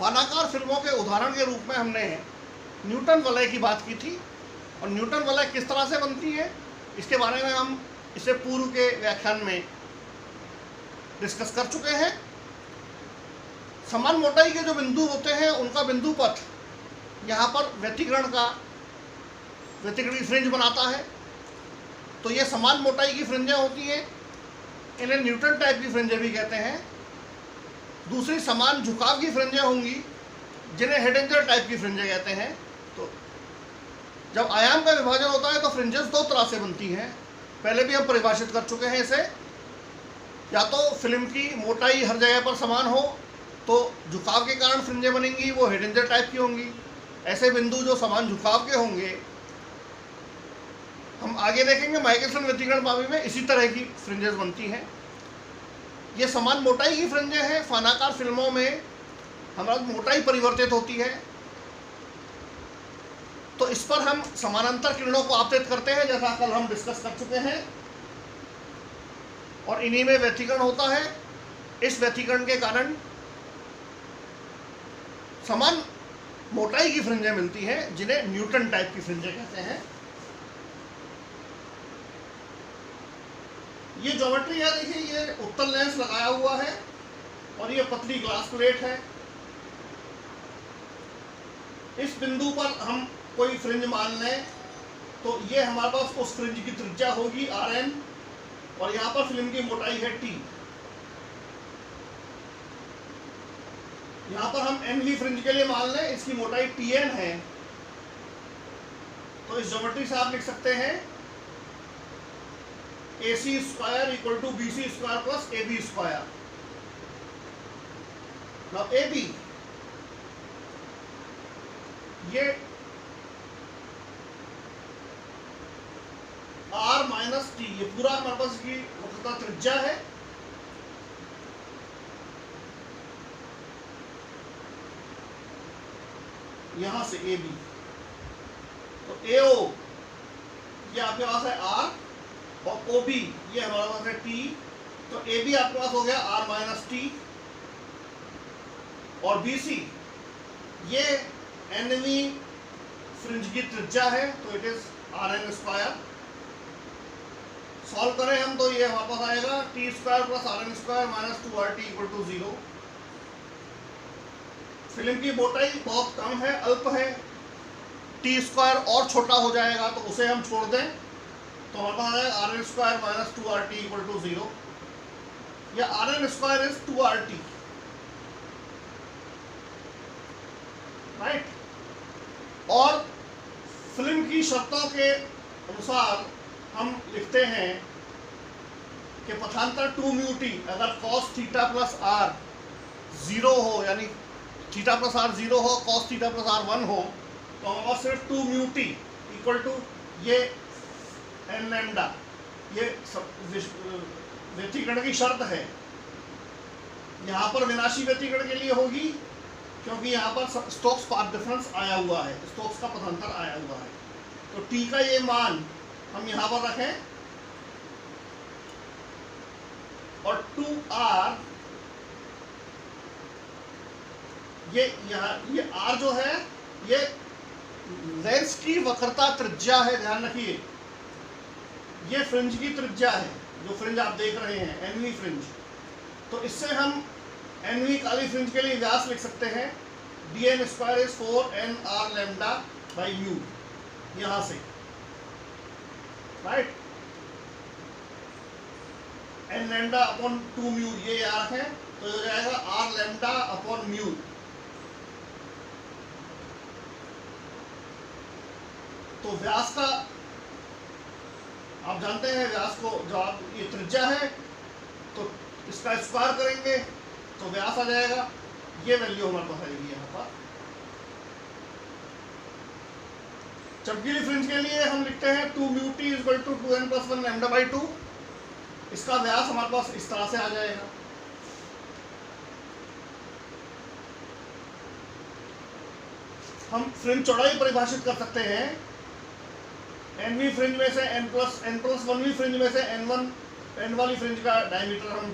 फानाकार फिल्मों के उदाहरण के रूप में हमने न्यूटन वलय की बात की थी, और न्यूटन वलय किस तरह से बनती है इसके बारे में हम इससे पूर्व के व्याख्यान में डिस्कस कर चुके हैं। समान मोटाई के जो बिंदु होते हैं उनका बिंदु पथ यहाँ पर व्यतिकरण की फ्रिंज बनाता है। तो ये समान मोटाई की फ्रिंजें होती हैं, इन्हें न्यूटन टाइप की फ्रिंजें भी कहते हैं। दूसरी समान झुकाव की फ्रिंजें होंगी जिन्हें हेडेंजर टाइप की फ्रिंजें कहते हैं। तो जब आयाम का विभाजन होता है तो फ्रिंजेस दो तरह से बनती हैं, पहले भी हम परिभाषित कर चुके हैं इसे। या तो फिल्म की मोटाई हर जगह पर समान हो तो झुकाव के कारण फ्रिंजें बनेंगी, वो हेडेंजर टाइप की होंगी। ऐसे बिंदु जो समान झुकाव के होंगे, हम आगे देखेंगे माइकलसन व्यतिकरण मापी में इसी तरह की फ्रिंजेस बनती हैं। ये समान मोटाई की फ्रिंजें हैं। फानाकार फिल्मों में हमारी मोटाई परिवर्तित होती है, तो इस पर हम समानांतर किरणों को आपतित करते हैं, जैसा कल हम डिस्कस कर चुके हैं, और इन्हीं में व्यतिकरण होता है। इस व्यतिकरण के कारण समान मोटाई की फ्रिंजें मिलती हैं जिन्हें न्यूटन टाइप की फ्रिंजें कहते हैं। ये ज्योमेट्री है, देखिए ये उत्तल लेंस लगाया हुआ है और ये पतली ग्लास प्लेट है। इस बिंदु पर हम कोई फ्रिंज मान लें तो ये हमारे पास उस फ्रिंज की त्रिज्या होगी Rn, और यहाँ पर फिल्म की मोटाई है T। यहाँ पर हम Nv फ्रिंज के लिए मान लें, इसकी मोटाई Tn है। तो इस ज्योमेट्री से आप लिख सकते हैं AC square equal to BC square plus AB square. Now AB ये R माइनस T, ये पूरा हमारे पास की वक्रता त्रिज्या है। यहां से AB, तो AO ये आपके पास है R, और OB ये हमारे पास है T। तो AB आपके पास हो गया R माइनस T, और BC ये NV फ्रिंज की त्रिज्या है, तो it is Rn square. Solve करें हम तो ये हमारे पास आएगा T square plus Rn square minus 2RT equal to 0। Film की मोटाई बहुत कम है, अल्प है, T स्क्वायर और छोटा हो जाएगा तो उसे हम छोड़ दें, तो हमारे पास आएगा Rn square minus 2RT equal to 0, या Rn square is 2RT, right. और फिल्म की शर्तों के अनुसार हम लिखते हैं कि पथांतर 2μt अगर cos थीटा प्लस r 0 हो, यानी थीटा प्लस r 0 हो, cos थीटा प्लस r 1 हो, तो हमारे पास सिर्फ 2μt इक्वल टू ये n लैम्डा, ये व्यतिकरण की शर्त है। यहाँ पर विनाशी व्यतिकरण के लिए होगी क्योंकि यहाँ पर स्टोक्स पाथ डिफरेंस आया हुआ है, स्टोक्स का पथांतर आया हुआ है। तो t का ये मान हम यहाँ पर रखें, और 2r ये r जो है ये लेंस की वक्रता त्रिज्या है, ध्यान रखिए। ये फ्रिंज की त्रिज्या है, जो फ्रिंज आप देख रहे हैं Nv फ्रिंज। तो इससे हम Nv काली फ्रिंज के लिए व्यास लिख सकते हैं dn square is 4nr lambda by mu, यहां से, right. n lambda upon 2 mu ये याद है, तो हो जाएगा r लैम्डा अपॉन म्यू। तो व्यास का आप जानते हैं, व्यास को जो आप ये त्रिज्या है तो इसका स्क्वायर करेंगे तो व्यास आ जाएगा, ये वैल्यू हमारे पास आएगी यहाँ पर। चमकीली फ्रिंज के लिए हम लिखते हैं 2μt equal to 2n plus 1 lambda by 2। इसका व्यास हमारे पास इस तरह से आ जाएगा। हम फ्रिंज चौड़ाई परिभाषित कर सकते हैं, Nv फ्रिंज में से n प्लस 1वीं फ्रिंज में से n वाली फ्रिंज का डायमीटर हम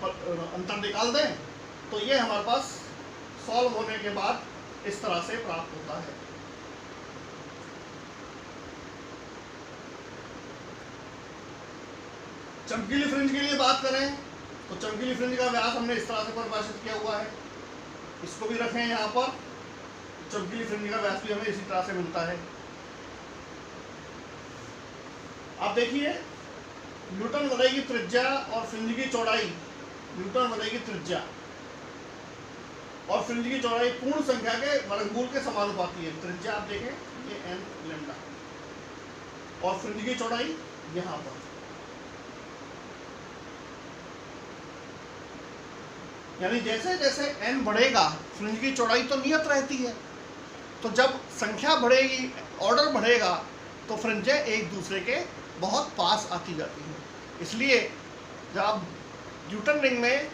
अंतर निकाल दें, तो ये हमारे पास सॉल्व होने के बाद इस तरह से प्राप्त होता है। चमकीली फ्रिंज के लिए बात करें तो चमकीली फ्रिंज का व्यास हमने इस तरह से परिभाषित किया हुआ है, इसको भी रखें यहाँ पर। चमकीली फ्रिंज का व्यास भी हमें इसी तरह से मिलता है। आप देखिए न्यूटन वलय की त्रिज्या और फ्रिंज की चौड़ाई, न्यूटन वलय की त्रिज्या और फ्रिंज की चौड़ाई पूर्ण संख्या के वर्गमूल के समानुपाती है। त्रिज्या आप देखें ये n लैम्डा और फ्रिंज की चौड़ाई यहाँ पर, यानी जैसे जैसे n बढ़ेगा फ्रिंज की चौड़ाई तो नियत रहती है, तो जब संख्या बढ़ेगी, ऑर्डर बढ़ेगा, तो फ्रिंजें एक दूसरे के बहुत पास आती जाती हैं। इसलिए जब आप न्यूटन रिंग में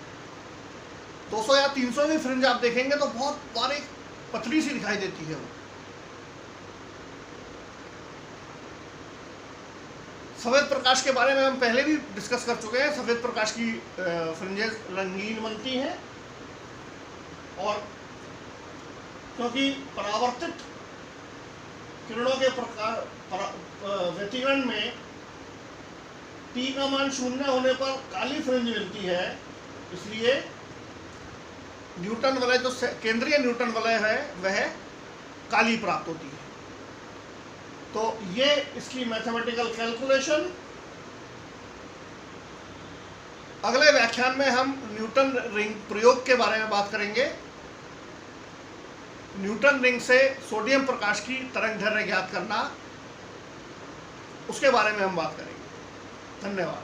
200 या 300 भी फ्रिंज आप देखेंगे तो बहुत बारीक पतली सी दिखाई देती है वो। सफेद प्रकाश के बारे में हम पहले भी डिस्कस कर चुके हैं। सफेद प्रकाश की फ्रिंजेस रंगीन बनती हैं और क्योंकि परावर्तित किरणों के व्यतिकरण में T का मान 0 होने पर काली फ्रिंज मिलती है, इसलिए न्यूटन वलय जो केंद्रीय न्यूटन वलय है वह काली प्राप्त होती है। तो ये इसकी मैथमेटिकल कैलकुलेशन। अगले व्याख्यान में हम न्यूटन रिंग प्रयोग के बारे में बात करेंगे। न्यूटन रिंग से सोडियम प्रकाश की तरंगदैर्घ्य ज्ञात करना, उसके बारे में हम बात करेंगे। धन्यवाद।